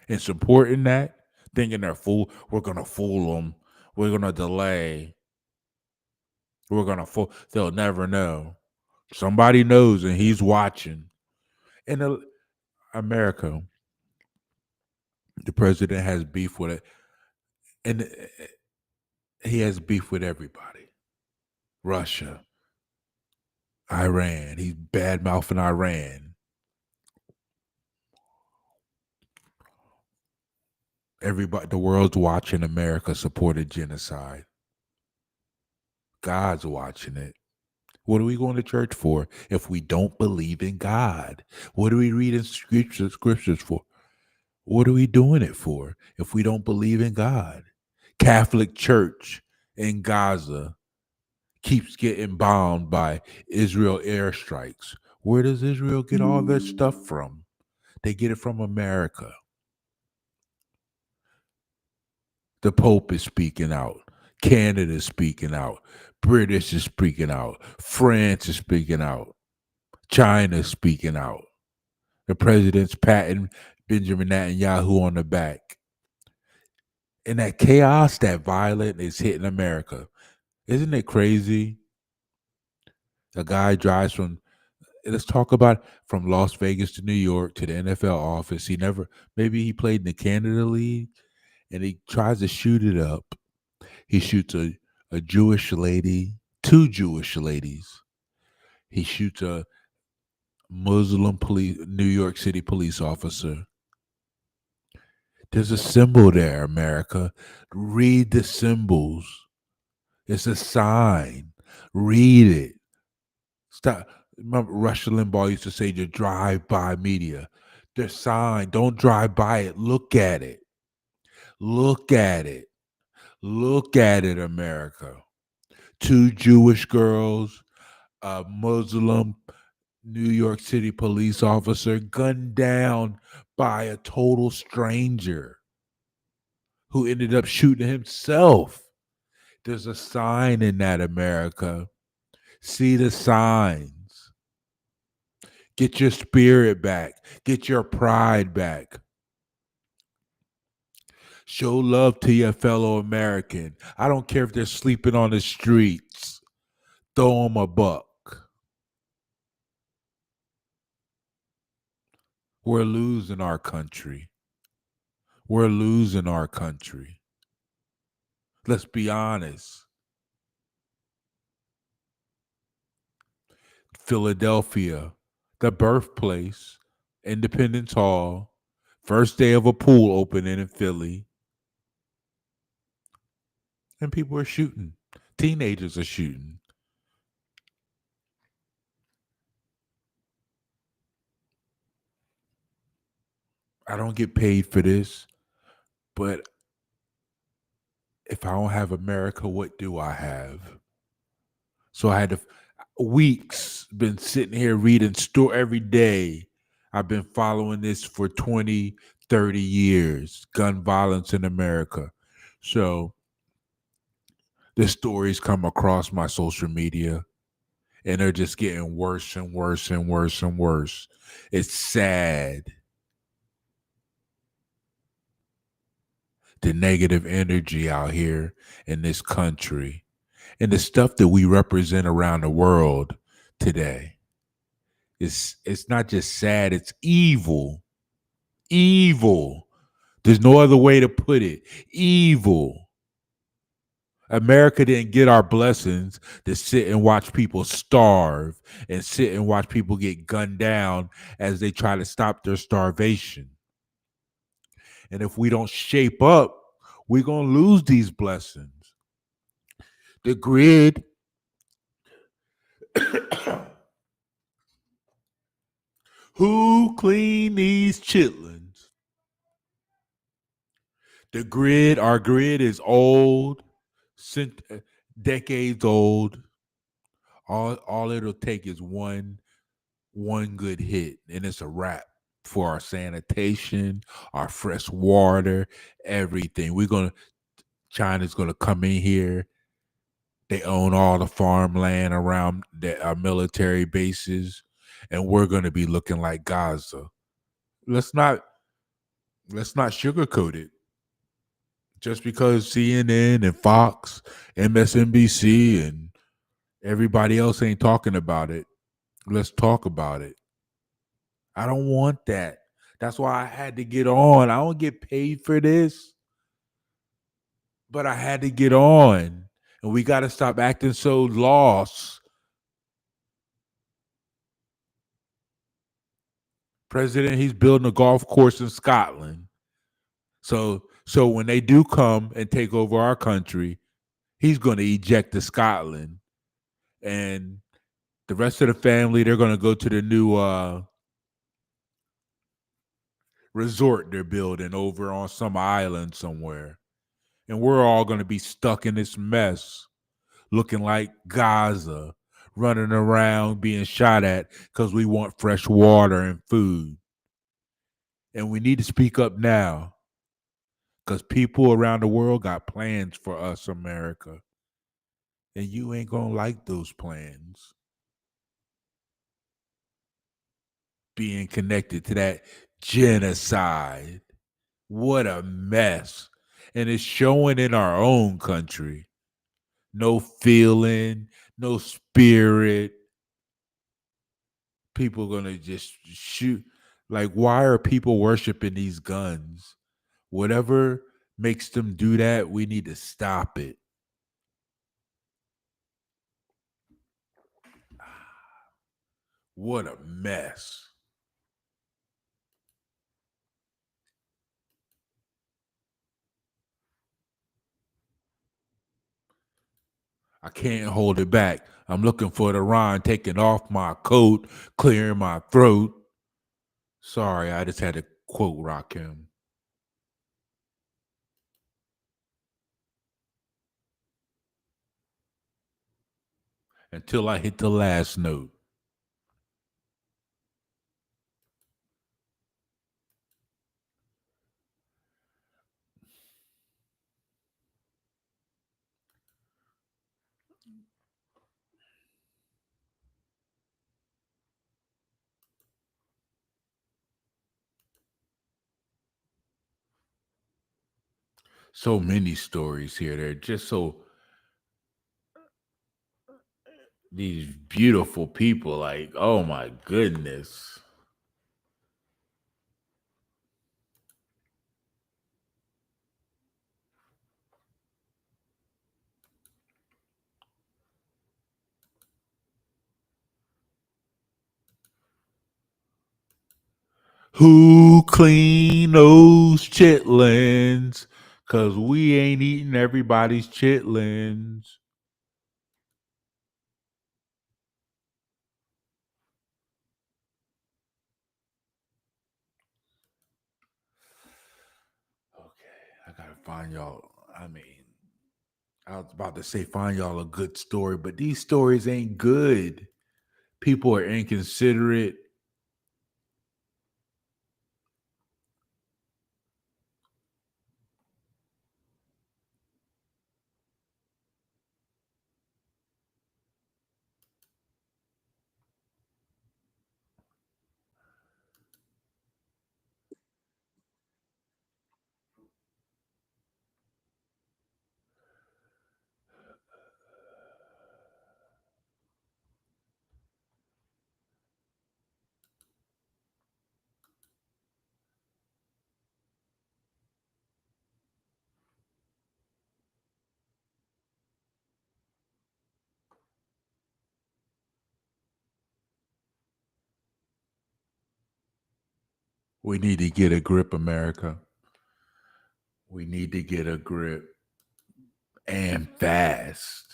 Speaker 15: and supporting that, thinking we're going to fool them. We're going to delay. We're going to fool. They'll never know. Somebody knows and he's watching. In America, the president has beef with it. And he has beef with everybody. Russia, Iran. He's bad mouthing Iran. Everybody, the world's watching America support a genocide. God's watching it. What are we going to church for if we don't believe in God? What are we reading scriptures for? What are we doing it for if we don't believe in God? Catholic Church in Gaza keeps getting bombed by Israel airstrikes. Where does Israel get all their stuff from? They get it from America. The Pope is speaking out. Canada is speaking out. British is speaking out. France is speaking out. China is speaking out. The president's patting Benjamin Netanyahu on the back. And that chaos, that violence is hitting America. Isn't it crazy? A guy drives let's talk about from Las Vegas to New York to the NFL office. Maybe he played in the Canada League and he tries to shoot it up. He shoots a Jewish lady, two Jewish ladies. He shoots a Muslim New York City police officer. There's a symbol there, America. Read the symbols. It's a sign. Read it. Stop. Remember, Rush Limbaugh used to say to drive by media. There's sign. Don't drive by it. Look at it. Look at it. Look at it, America. Two Jewish girls, a Muslim New York City police officer gunned down by a total stranger who ended up shooting himself. There's a sign in that, America. See the signs. Get your spirit back. Get your pride back. Show love to your fellow American. I don't care if they're sleeping on the streets. Throw them a buck. We're losing our country. We're losing our country. Let's be honest. Philadelphia, the birthplace, Independence Hall, first day of a pool opening in Philly. And people are shooting. Teenagers are shooting. I don't get paid for this, but if I don't have America, what do I have? So I had weeks been sitting here reading every day. I've been following this for 20, 30 years, gun violence in America. So the stories come across my social media and they're just getting worse and worse and worse and worse. It's sad. The negative energy out here in this country and the stuff that we represent around the world today. It's not just sad, it's evil. Evil. There's no other way to put it. Evil. America didn't get our blessings to sit and watch people starve and sit and watch people get gunned down as they try to stop their starvation. And if we don't shape up, we're going to lose these blessings. The grid. Who clean these chitlins? Our grid is old, decades old. All it'll take is one good hit, and it's a wrap for our sanitation, our fresh water, everything. China's gonna come in here. They own all the farmland around our military bases, and we're gonna be looking like Gaza. Let's not sugarcoat it. Just because CNN and Fox, MSNBC, and everybody else ain't talking about it, let's talk about it. I don't want that. That's why I had to get on. I don't get paid for this, but I had to get on. And we got to stop acting so lost. President, he's building a golf course in Scotland. So when they do come and take over our country, he's going to eject to Scotland. And the rest of the family, they're going to go to the new resort they're building over on some island somewhere. And we're all going to be stuck in this mess, looking like Gaza, running around being shot at because we want fresh water and food. And we need to speak up now because people around the world got plans for us, America. And you ain't going to like those plans. Being connected to that genocide. What a mess. And it's showing in our own country. No feeling, no spirit. People are going to just shoot. Like, why are people worshiping these guns? Whatever makes them do that, we need to stop it. What a mess. I can't hold it back. I'm looking for the rhyme, taking off my coat, clearing my throat. Sorry, I just had to quote Rakim. Until I hit the last note. So many stories here. They're just so these beautiful people, like, oh my goodness. Who clean those chitlins? Cause we ain't eating everybody's chitlins. I gotta find y'all. I mean, I was about to say find y'all a good story, but these stories ain't good. People are inconsiderate. We need to get a grip, America. We need to get a grip and fast.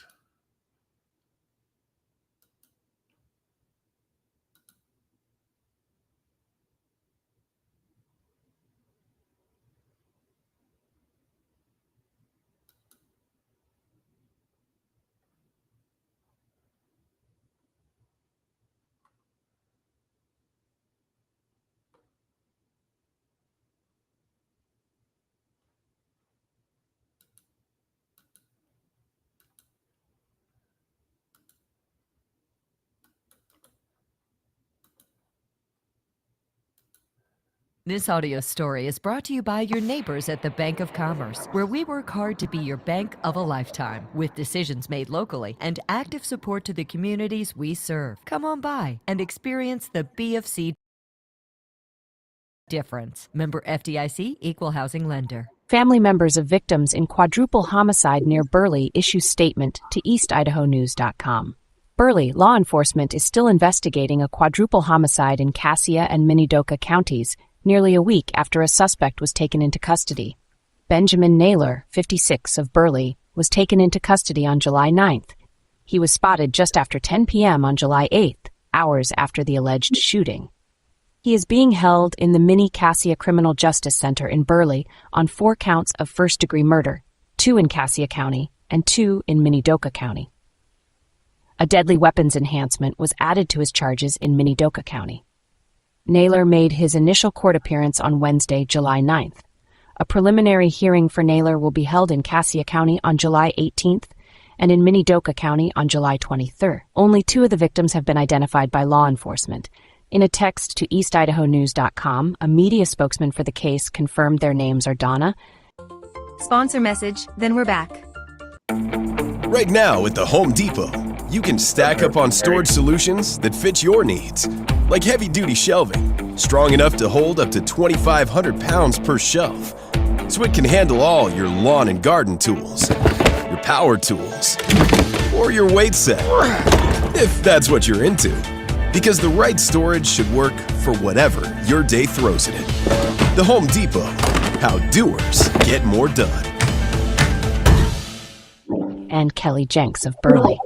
Speaker 16: This audio story is brought to you by your neighbors at the Bank of Commerce, where we work hard to be your bank of a lifetime, with decisions made locally and active support to the communities we serve. Come on by and experience the BFC difference. Member FDIC, Equal Housing Lender.
Speaker 17: Family members of victims in quadruple homicide near Burley issue statement to EastIdahoNews.com. Burley law enforcement is still investigating a quadruple homicide in Cassia and Minidoka counties, nearly a week after a suspect was taken into custody. Benjamin Naylor, 56, of Burley, was taken into custody on July 9th. He was spotted just after 10 p.m. on July 8th, hours after the alleged shooting. He is being held in the Mini Cassia Criminal Justice Center in Burley on 4 counts of first-degree murder, 2 in Cassia County and 2 in Minidoka County. A deadly weapons enhancement was added to his charges in Minidoka County. Naylor made his initial court appearance on Wednesday, July 9th. A preliminary hearing for Naylor will be held in Cassia County on July 18th and in Minidoka County on July 23rd. Only 2 of the victims have been identified by law enforcement. In a text to EastIdahoNews.com, a media spokesman for the case confirmed their names are Donna.
Speaker 18: Sponsor message, then we're back.
Speaker 19: Right now at the Home Depot, you can stack up on storage solutions that fit your needs, like heavy-duty shelving, strong enough to hold up to 2,500 pounds per shelf, so it can handle all your lawn and garden tools, your power tools, or your weight set, if that's what you're into. Because the right storage should work for whatever your day throws at it. The Home Depot, how doers get more done.
Speaker 17: And Kelly Jenks of Burley.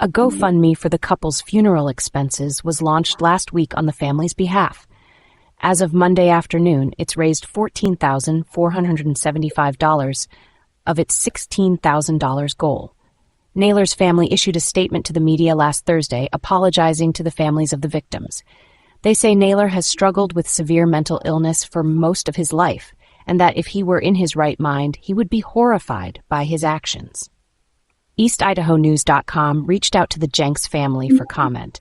Speaker 17: A GoFundMe for the couple's funeral expenses was launched last week on the family's behalf. As of Monday afternoon, it's raised $14,475 of its $16,000 goal. Naylor's family issued a statement to the media last Thursday apologizing to the families of the victims. They say Naylor has struggled with severe mental illness for most of his life, and that if he were in his right mind, he would be horrified by his actions. EastIdahoNews.com reached out to the Jenks family for comment.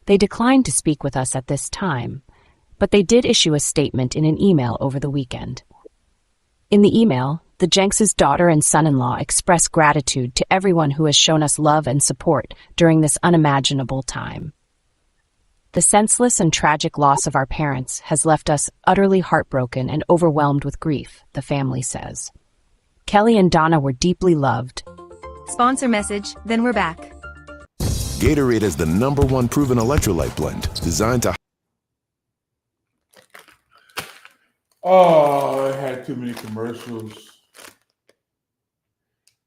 Speaker 17: They declined to speak with us at this time, but they did issue a statement in an email over the weekend. In the email, the Jenks' daughter and son-in-law express gratitude to everyone who has shown us love and support during this unimaginable time. The senseless and tragic loss of our parents has left us utterly heartbroken and overwhelmed with grief, the family says. Kelly and Donna were deeply loved.
Speaker 18: Sponsor message, then we're back.
Speaker 20: Gatorade is the #1 proven electrolyte blend designed to...
Speaker 15: Oh, it had too many commercials.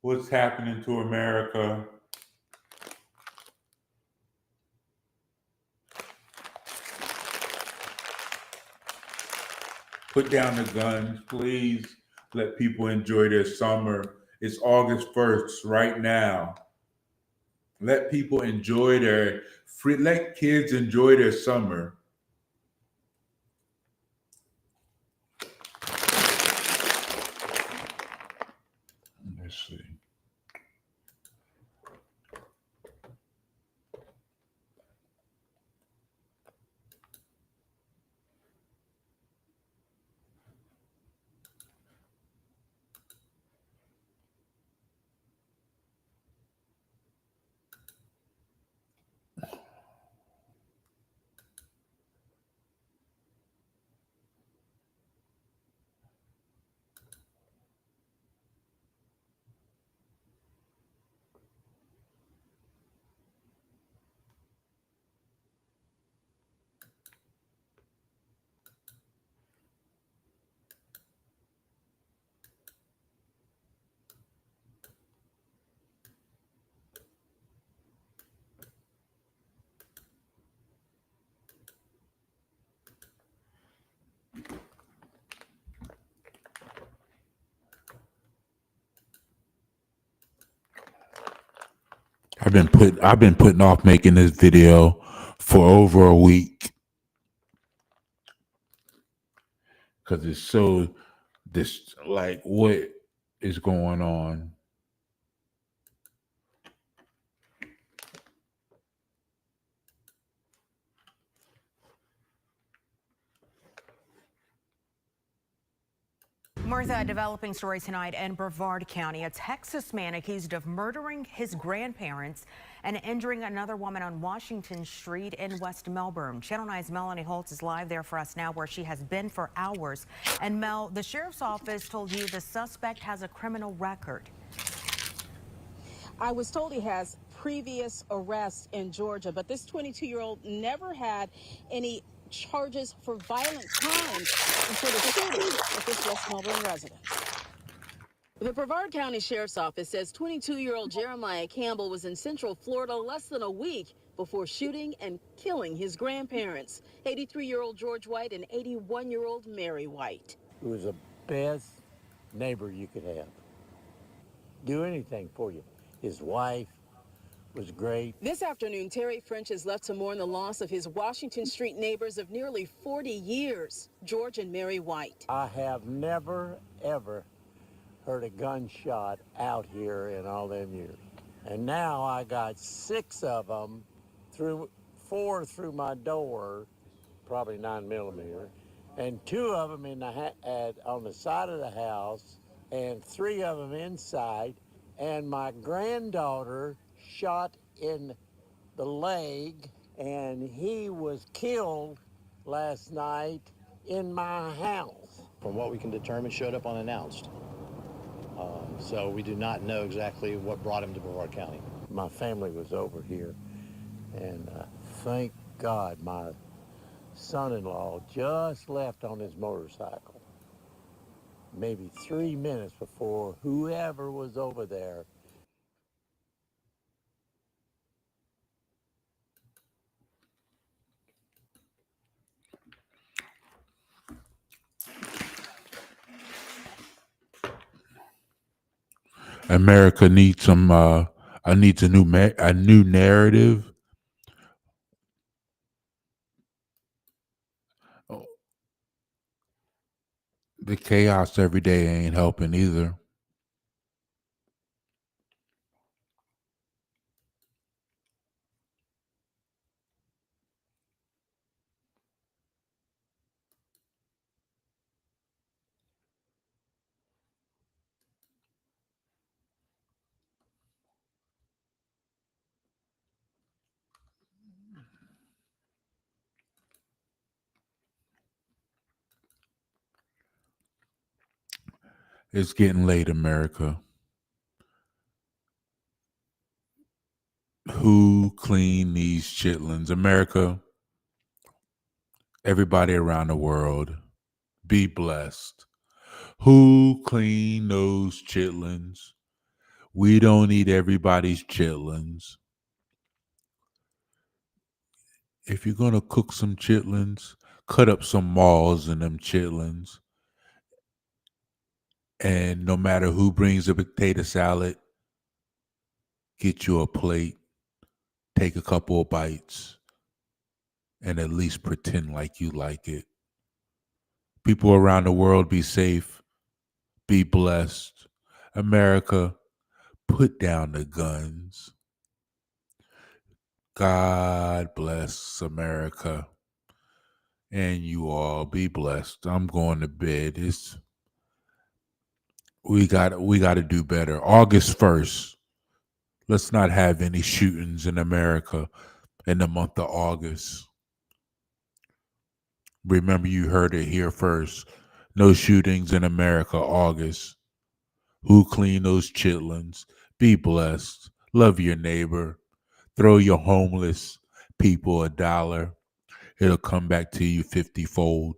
Speaker 15: What's happening to America? Put down the guns, please. Let people enjoy their summer. It's August 1st right now. Let people enjoy let kids enjoy their summer. Let's see. I've been putting off making this video for over a week because it's so what is going on.
Speaker 1: Martha, developing story tonight in Brevard County. A Texas man accused of murdering his grandparents and injuring another woman on Washington Street in West Melbourne. Channel 9's Melanie Holtz is live there for us now, where she has been for hours. And Mel, the sheriff's office told you the suspect has a criminal record.
Speaker 2: I was told he has previous arrests in Georgia, but this 22-year-old never had any charges for violent crimes until the shooting at this West Melbourne residence. The Brevard County Sheriff's Office says 22-year-old Jeremiah Campbell was in Central Florida less than a week before shooting and killing his grandparents, 83-year-old George White and 81-year-old Mary White.
Speaker 8: It was the best neighbor you could have. Do anything for you. His wife was great.
Speaker 2: This afternoon, Terry French is left to mourn the loss of his Washington Street neighbors of nearly 40 years, George and Mary White.
Speaker 8: I have never, ever heard a gunshot out here in all them years. And now I got 6 of them, 4 through my door, probably 9mm, and 2 of them in the on the side of the house, and 3 of them inside. And my granddaughter shot in the leg, and he was killed last night in my house.
Speaker 21: From what we can determine, showed up unannounced. So we do not know exactly what brought him to Brevard County.
Speaker 8: My family was over here, and thank God my son-in-law just left on his motorcycle. Maybe 3 minutes before whoever was over there.
Speaker 15: America needs some. Needs a new narrative. The chaos every day ain't helping either. It's getting late, America. Who cleaned these chitlins? America, everybody around the world, be blessed. Who cleaned those chitlins? We don't eat everybody's chitlins. If you're going to cook some chitlins, cut up some malls in them chitlins. And no matter who brings a potato salad, get you a plate, take a couple of bites, and at least pretend like you like it. People around the world, be safe, be blessed. America, put down the guns. God bless America. And you all be blessed. I'm going to bed. We got to do better. August 1st. Let's not have any shootings in America in the month of August. Remember, you heard it here first. No shootings in America, August. Who cleaned those chitlins? Be blessed. Love your neighbor. Throw your homeless people $1. It'll come back to you 50-fold.